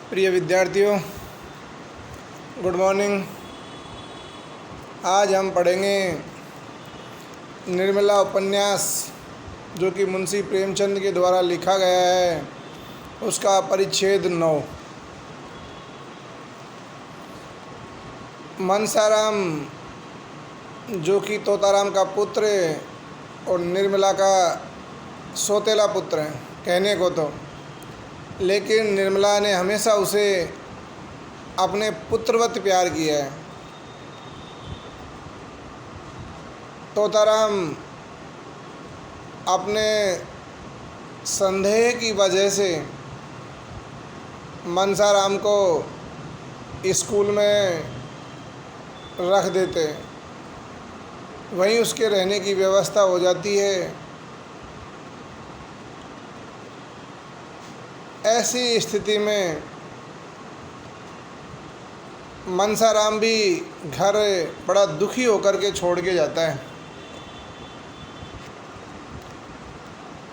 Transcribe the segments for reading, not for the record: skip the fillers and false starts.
प्रिय विद्यार्थियों, good morning. आज हम पढ़ेंगे निर्मला उपन्यास, जो कि मुंशी प्रेमचंद के द्वारा लिखा गया है, उसका परिच्छेद 9। मनसाराम, जो कि तोताराम का पुत्र और निर्मला का सौतेला पुत्र है कहने को तो, लेकिन निर्मला ने हमेशा उसे अपने पुत्रवत प्यार किया है। तोताराम अपने संदेह की वजह से मनसाराम को स्कूल में रख देते, वहीं उसके रहने की व्यवस्था हो जाती है। ऐसी स्थिति में मनसाराम भी घर बड़ा दुखी होकर के छोड़ के जाता है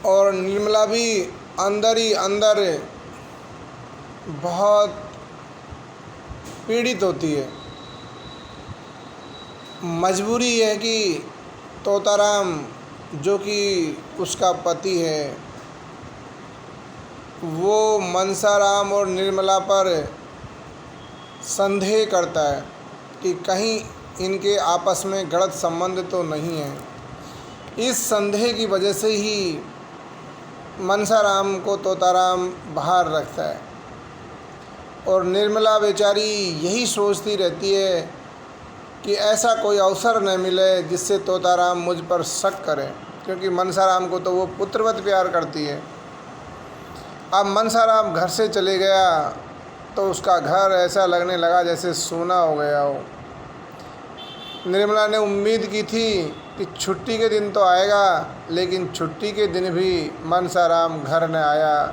और निर्मला भी अंदर ही अंदर बहुत पीड़ित होती है। मजबूरी है कि तोताराम, जो कि उसका पति है, वो मनसाराम और निर्मला पर संदेह करता है कि कहीं इनके आपस में गलत संबंध तो नहीं है। इस संदेह की वजह से ही मनसाराम को तोताराम बाहर रखता है और निर्मला बेचारी यही सोचती रहती है कि ऐसा कोई अवसर न मिले जिससे तोताराम मुझ पर शक करे, क्योंकि मनसाराम को तो वो पुत्रवत प्यार करती है। अब मनसाराम घर से चले गया तो उसका घर ऐसा लगने लगा जैसे सूना हो गया हो। निर्मला ने उम्मीद की थी कि छुट्टी के दिन तो आएगा, लेकिन छुट्टी के दिन भी मनसाराम घर न आया।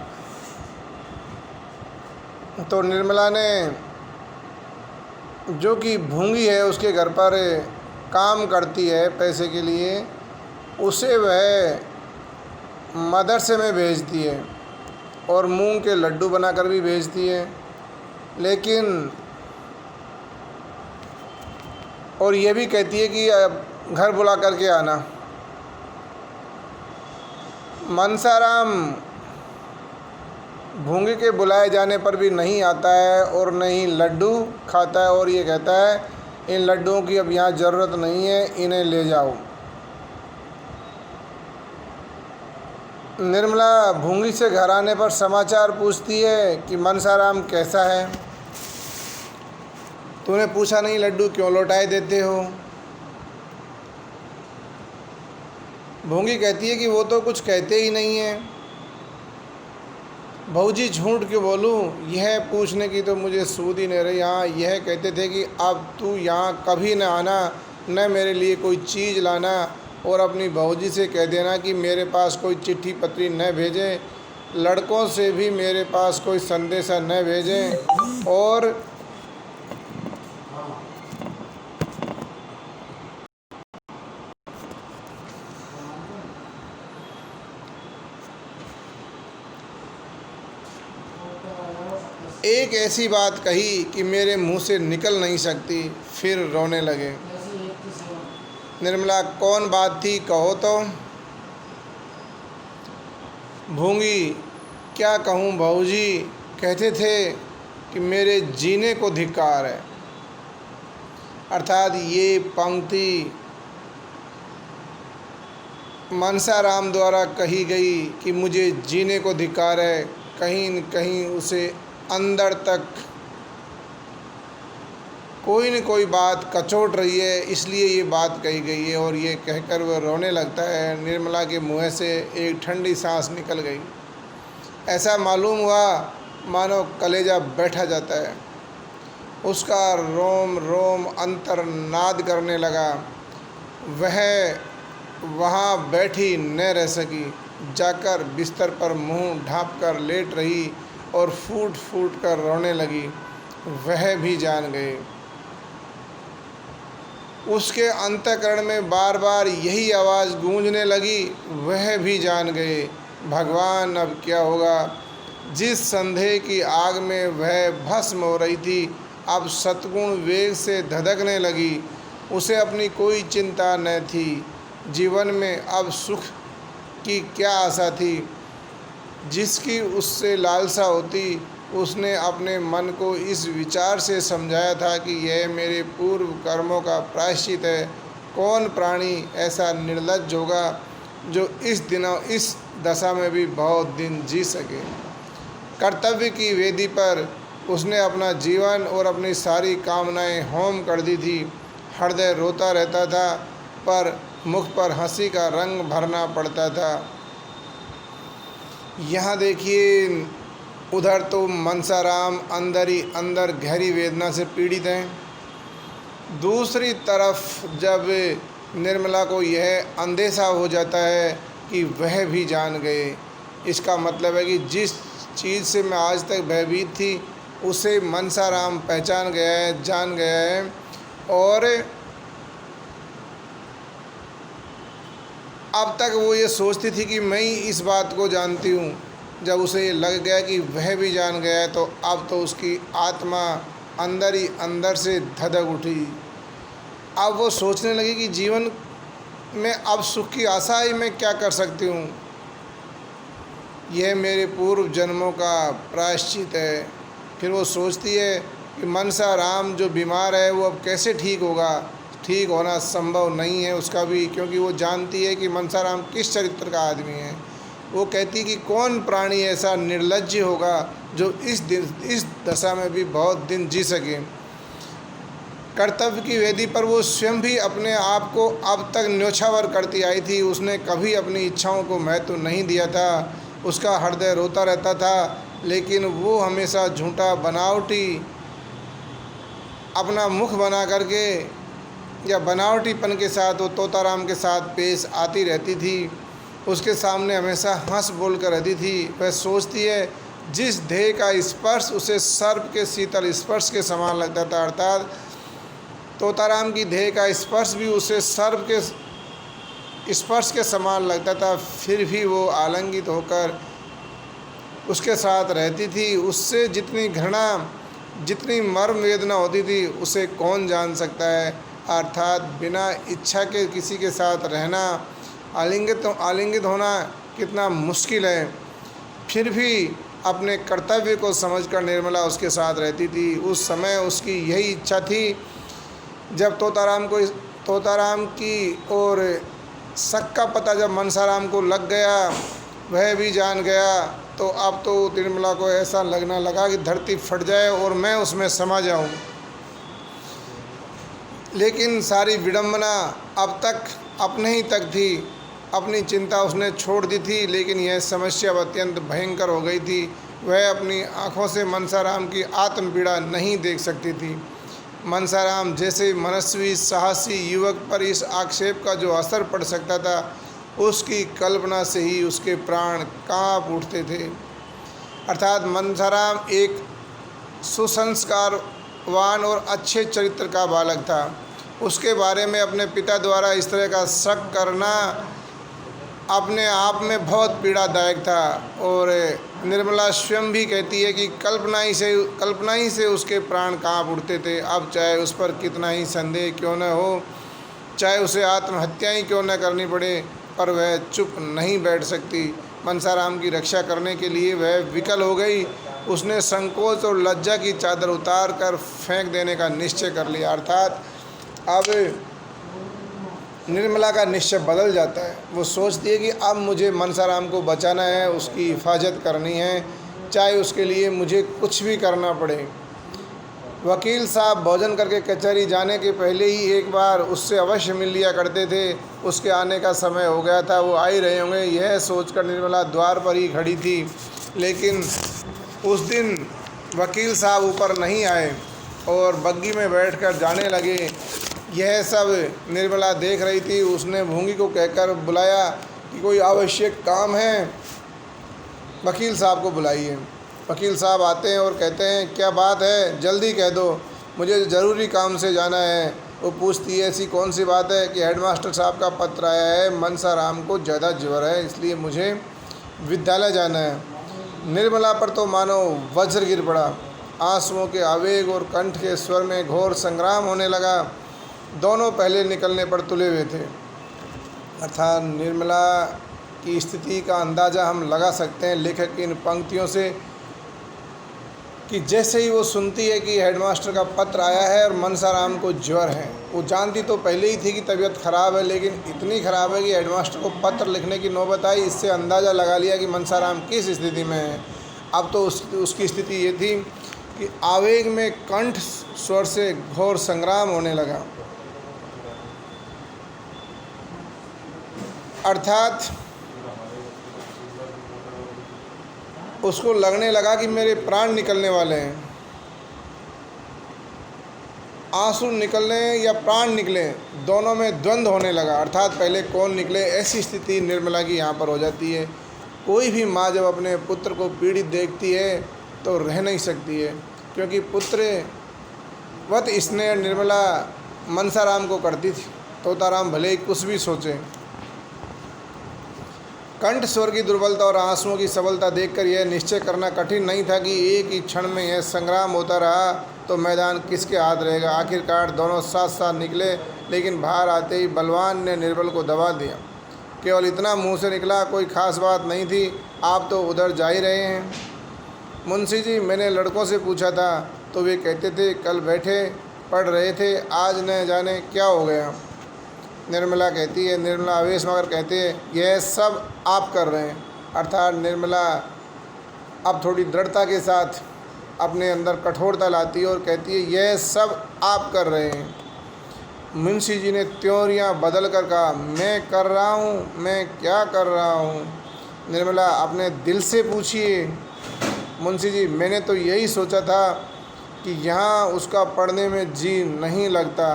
तो निर्मला ने, जो कि भूंगी है, उसके घर पर काम करती है पैसे के लिए, उसे वह मदरसे में भेजती है और मूंग के लड्डू बनाकर भी भेजती है, लेकिन और ये भी कहती है कि अब घर बुला करके आना। मनसाराम भूंगी के बुलाए जाने पर भी नहीं आता है और नहीं लड्डू खाता है और ये कहता है इन लड्डुओं की अब यहाँ ज़रूरत नहीं है, इन्हें ले जाओ। निर्मला भूंगी से घर आने पर समाचार पूछती है कि मनसाराम कैसा है, तूने पूछा नहीं लड्डू क्यों लौटाए देते हो। भूंगी कहती है कि वो तो कुछ कहते ही नहीं है। भौजी झूठ क्यों बोलूँ, यह पूछने की तो मुझे सूद ही नहीं रही। हाँ, यह कहते थे कि अब तू यहाँ कभी न आना, न मेरे लिए कोई चीज़ लाना, और अपनी भौजी से कह देना कि मेरे पास कोई चिट्ठी पत्री न भेजें, लड़कों से भी मेरे पास कोई संदेशा न भेजें। और एक ऐसी बात कही कि मेरे मुंह से निकल नहीं सकती, फिर रोने लगे। निर्मला, कौन बात थी, कहो तो। भूंगी, क्या कहूँ भौजी, कहते थे कि मेरे जीने को धिक्कार है। अर्थात ये पंक्ति मनसाराम द्वारा कही गई कि मुझे जीने को धिक्कार है, कहीं न कहीं उसे अंदर तक कोई न कोई बात कचोट रही है, इसलिए ये बात कही गई है। और ये कहकर वह रोने लगता है। निर्मला के मुँह से एक ठंडी सांस निकल गई। ऐसा मालूम हुआ मानो कलेजा बैठा जाता है। उसका रोम रोम अंतर्नाद करने लगा। वह वहाँ बैठी न रह सकी, जाकर बिस्तर पर मुँह ढाँप कर लेट रही और फूट फूट कर रोने लगी। वह भी जान गए। उसके अंतःकरण में बार बार यही आवाज़ गूंजने लगी, वह भी जान गए। भगवान, अब क्या होगा। जिस संदेह की आग में वह भस्म हो रही थी अब सतगुण वेग से धधकने लगी। उसे अपनी कोई चिंता न थी। जीवन में अब सुख की क्या आशा थी। जिसकी उससे लालसा होती, उसने अपने मन को इस विचार से समझाया था कि यह मेरे पूर्व कर्मों का प्रायश्चित है। कौन प्राणी ऐसा निर्लज्ज होगा जो इस दशा में भी बहुत दिन जी सके। कर्तव्य की वेदी पर उसने अपना जीवन और अपनी सारी कामनाएं होम कर दी थी। हृदय रोता रहता था, पर मुख पर हंसी का रंग भरना पड़ता था। यहाँ देखिए, उधर तो मनसाराम अंदर ही अंदर गहरी वेदना से पीड़ित हैं। दूसरी तरफ जब निर्मला को यह अंदेशा हो जाता है कि वह भी जान गए, इसका मतलब है कि जिस चीज़ से मैं आज तक भयभीत थी उसे मनसाराम पहचान गया है, जान गया है। और अब तक वो ये सोचती थी कि मैं ही इस बात को जानती हूँ। जब उसे ये लग गया कि वह भी जान गया है, तो अब तो उसकी आत्मा अंदर ही अंदर से धधक उठी। अब वो सोचने लगी कि जीवन में अब सुख की आशा ही मैं क्या कर सकती हूँ। यह मेरे पूर्व जन्मों का प्रायश्चित है। फिर वो सोचती है कि मनसा राम जो बीमार है वो अब कैसे ठीक होगा। ठीक होना संभव नहीं है उसका भी, क्योंकि वो जानती है कि मनसा राम किस चरित्र का आदमी है। वो कहती कि कौन प्राणी ऐसा निर्लज्ज होगा जो इस दशा में भी बहुत दिन जी सके। कर्तव्य की वेदी पर वो स्वयं भी अपने आप को अब तक न्योछावर करती आई थी। उसने कभी अपनी इच्छाओं को महत्व नहीं दिया था। उसका हृदय रोता रहता था, लेकिन वो हमेशा झूठा बनावटी अपना मुख बना करके या बनावटीपन के साथ वो तोताराम के साथ पेश आती रहती थी। उसके सामने हमेशा हंस बोल कर रहती थी। वह सोचती है जिस देह का स्पर्श उसे सर्प के शीतल स्पर्श के समान लगता था, अर्थात तोताराम की देह का स्पर्श भी उसे सर्प के स्पर्श के समान लगता था, फिर भी वो आलिंगित होकर उसके साथ रहती थी। उससे जितनी घृणा, जितनी मर्म वेदना होती थी उसे कौन जान सकता है। अर्थात बिना इच्छा के किसी के साथ रहना, आलिंगित होना कितना मुश्किल है। फिर भी अपने कर्तव्य को समझकर निर्मला उसके साथ रहती थी। उस समय उसकी यही इच्छा थी। जब तोताराम की और शक का पता जब मनसाराम को लग गया, वह भी जान गया, तो अब तो निर्मला को ऐसा लगने लगा कि धरती फट जाए और मैं उसमें समा जाऊं। लेकिन सारी विडंबना अब तक अपने ही तक थी। अपनी चिंता उसने छोड़ दी थी, लेकिन यह समस्या अत्यंत भयंकर हो गई थी। वह अपनी आँखों से मनसाराम की आत्मपीड़ा नहीं देख सकती थी। मनसाराम जैसे मनस्वी साहसी युवक पर इस आक्षेप का जो असर पड़ सकता था, उसकी कल्पना से ही उसके प्राण काँप उठते थे। अर्थात मनसाराम एक सुसंस्कारवान और अच्छे चरित्र का बालक था। उसके बारे में अपने पिता द्वारा इस तरह का शक करना अपने आप में बहुत पीड़ादायक था। और निर्मला स्वयं भी कहती है कि कल्पना ही से उसके प्राण काँप उठते थे। अब चाहे उस पर कितना ही संदेह क्यों न हो, चाहे उसे आत्महत्या ही क्यों न करनी पड़े, पर वह चुप नहीं बैठ सकती। मनसाराम की रक्षा करने के लिए वह विकल हो गई। उसने संकोच और लज्जा की चादर उतार कर फेंक देने का निश्चय कर लिया। अर्थात अब निर्मला का निश्चय बदल जाता है। वो सोचती है कि अब मुझे मनसाराम को बचाना है, उसकी हिफाजत करनी है, चाहे उसके लिए मुझे कुछ भी करना पड़े। वकील साहब भोजन करके कचहरी जाने के पहले ही एक बार उससे अवश्य मिल लिया करते थे। उसके आने का समय हो गया था, वो आ ही रहे होंगे, यह सोचकर निर्मला द्वार पर ही खड़ी थी। लेकिन उस दिन वकील साहब ऊपर नहीं आए और बग्गी में बैठकर जाने लगे। यह सब निर्मला देख रही थी। उसने भूंगी को कहकर बुलाया कि कोई आवश्यक काम है, वकील साहब को बुलाइए। वकील साहब आते हैं और कहते हैं क्या बात है, जल्दी कह दो, मुझे ज़रूरी काम से जाना है। वो पूछती है ऐसी कौन सी बात है कि हेडमास्टर साहब का पत्र आया है, मनसाराम को ज़्यादा ज्वर है, इसलिए मुझे विद्यालय जाना है। निर्मला पर तो मानो वज्र गिर पड़ा। आंसुओं के आवेग और कंठ के स्वर में घोर संग्राम होने लगा। दोनों पहले निकलने पर तुले हुए थे। अर्थात निर्मला की स्थिति का अंदाज़ा हम लगा सकते हैं लेखक की इन पंक्तियों से, कि जैसे ही वो सुनती है कि हेडमास्टर का पत्र आया है और मनसाराम को ज्वर है। वो जानती तो पहले ही थी कि तबीयत ख़राब है, लेकिन इतनी ख़राब है कि हेडमास्टर को पत्र लिखने की नौबत आई। इससे अंदाज़ा लगा लिया कि मनसाराम किस स्थिति में है। अब तो उसकी स्थिति ये थी कि आवेग में कंठ स्वर से घोर संग्राम होने लगा। अर्थात उसको लगने लगा कि मेरे प्राण निकलने वाले हैं। आंसू निकलने या प्राण निकले, दोनों में द्वंद्व होने लगा। अर्थात पहले कौन निकले, ऐसी स्थिति निर्मला की यहाँ पर हो जाती है। कोई भी माँ जब अपने पुत्र को पीड़ित देखती है तो रह नहीं सकती है, क्योंकि पुत्रवत स्नेह निर्मला मनसाराम को करती थी। तोताराम भले ही कुछ भी सोचे। कंठ स्वर की दुर्बलता और आंसुओं की सबलता देखकर यह निश्चय करना कठिन नहीं था कि एक ही क्षण में यह संग्राम होता रहा तो मैदान किसके हाथ रहेगा। आखिरकार दोनों साथ साथ निकले, लेकिन बाहर आते ही बलवान ने निर्बल को दबा दिया। केवल इतना मुंह से निकला, कोई खास बात नहीं थी, आप तो उधर जा ही रहे हैं। मुंशी जी, मैंने लड़कों से पूछा था तो वे कहते थे कल बैठे पढ़ रहे थे, आज न जाने क्या हो गया। निर्मला आवेश मगर कहती है यह सब आप कर रहे हैं। अर्थात निर्मला अब थोड़ी दृढ़ता के साथ अपने अंदर कठोरता लाती है और कहती है यह सब आप कर रहे हैं। मुंशी जी ने त्योरियाँ बदल कर कहा, मैं कर रहा हूँ, मैं क्या कर रहा हूँ। निर्मला, अपने दिल से पूछिए। मुंशी जी, मैंने तो यही सोचा था कि यहाँ उसका पढ़ने में जी नहीं लगता,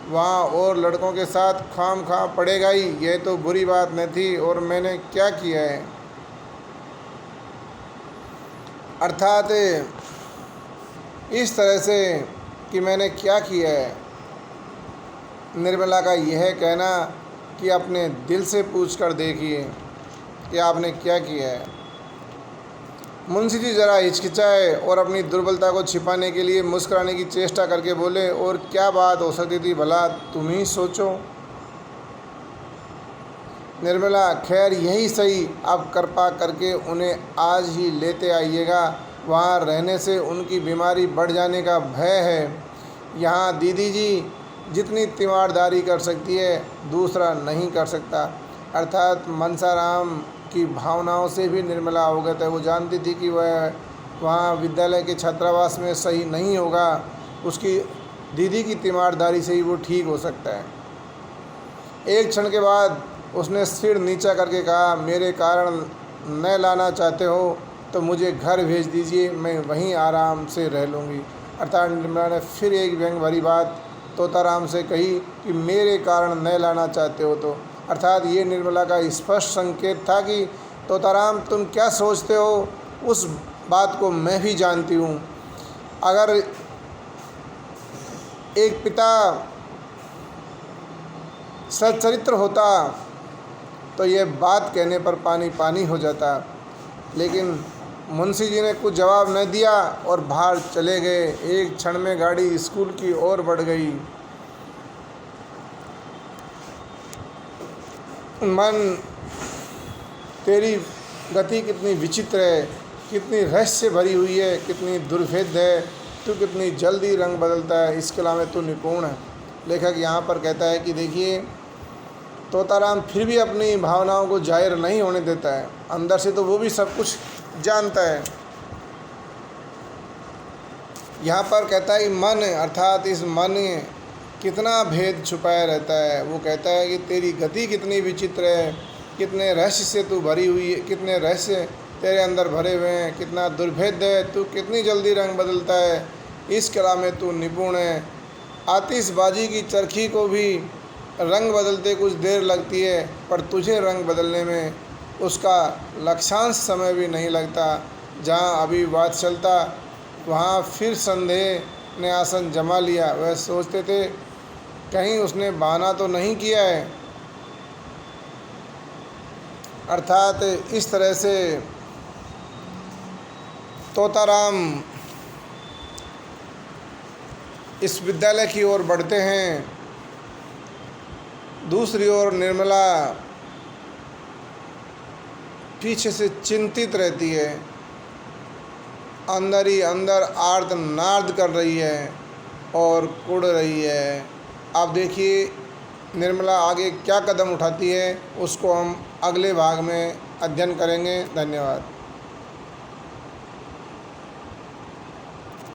वहाँ और लड़कों के साथ खाम पड़ेगा ही। यह तो बुरी बात न थी, और मैंने क्या किया है। अर्थात इस तरह से कि मैंने क्या किया है। निर्मला का यह कहना कि अपने दिल से पूछ कर देखिए कि आपने क्या किया है। मुंशी जी ज़रा हिचकिचाए और अपनी दुर्बलता को छिपाने के लिए मुस्कुराने की चेष्टा करके बोले, और क्या बात हो सकती थी भला, तुम ही सोचो। निर्मला, खैर यही सही, आप कृपा करके उन्हें आज ही लेते आइएगा। वहाँ रहने से उनकी बीमारी बढ़ जाने का भय है। यहाँ दीदी जी जितनी तीमारदारी कर सकती है दूसरा नहीं कर सकता। अर्थात मनसाराम की भावनाओं से भी निर्मला अवगत है। वो जानती थी कि वह वहाँ विद्यालय के छात्रावास में सही नहीं होगा, उसकी दीदी की तीमारदारी से ही वो ठीक हो सकता है। एक क्षण के बाद उसने सिर नीचा करके कहा, मेरे कारण न लाना चाहते हो तो मुझे घर भेज दीजिए, मैं वहीं आराम से रह लूँगी। अर्थात निर्मला ने फिर एक व्यंग भरी बात तोताराम से कही कि मेरे कारण न लाना चाहते हो तो। अर्थात ये निर्मला का स्पष्ट संकेत था कि तोताराम, तुम क्या सोचते हो उस बात को मैं भी जानती हूँ। अगर एक पिता सच्चरित्र होता तो ये बात कहने पर पानी पानी हो जाता, लेकिन मुंशी जी ने कुछ जवाब न दिया और बाहर चले गए। एक क्षण में गाड़ी स्कूल की ओर बढ़ गई। मन, तेरी गति कितनी विचित्र है, कितनी रहस्य भरी हुई है, कितनी दुर्भेद है, तू कितनी जल्दी रंग बदलता है, इस कला में तू निपुण है। लेखक यहाँ पर कहता है कि देखिए, तोताराम फिर भी अपनी भावनाओं को जाहिर नहीं होने देता है। अंदर से तो वो भी सब कुछ जानता है। यहाँ पर कहता है कि मन, अर्थात इस मन कितना भेद छुपाया रहता है। वो कहता है कि तेरी गति कितनी विचित्र है, कितने रहस्य से तू भरी हुई है, कितने रहस्य तेरे अंदर भरे हुए हैं, कितना दुर्भेद है, तू कितनी जल्दी रंग बदलता है, इस कला में तू निपुण है। आतिशबाजी की चरखी को भी रंग बदलते कुछ देर लगती है, पर तुझे रंग बदलने में उसका लक्षांश समय भी नहीं लगता। जहाँ अभी बात चलता वहाँ फिर संदेह ने आसन जमा लिया। वह सोचते थे कहीं उसने बहाना तो नहीं किया है। अर्थात इस तरह से तोताराम इस विद्यालय की ओर बढ़ते हैं। दूसरी ओर निर्मला पीछे से चिंतित रहती है, अंदर ही अंदर आर्तनाद कर रही है और कुढ़ रही है। आप देखिए निर्मला आगे क्या कदम उठाती है, उसको हम अगले भाग में अध्ययन करेंगे। धन्यवाद।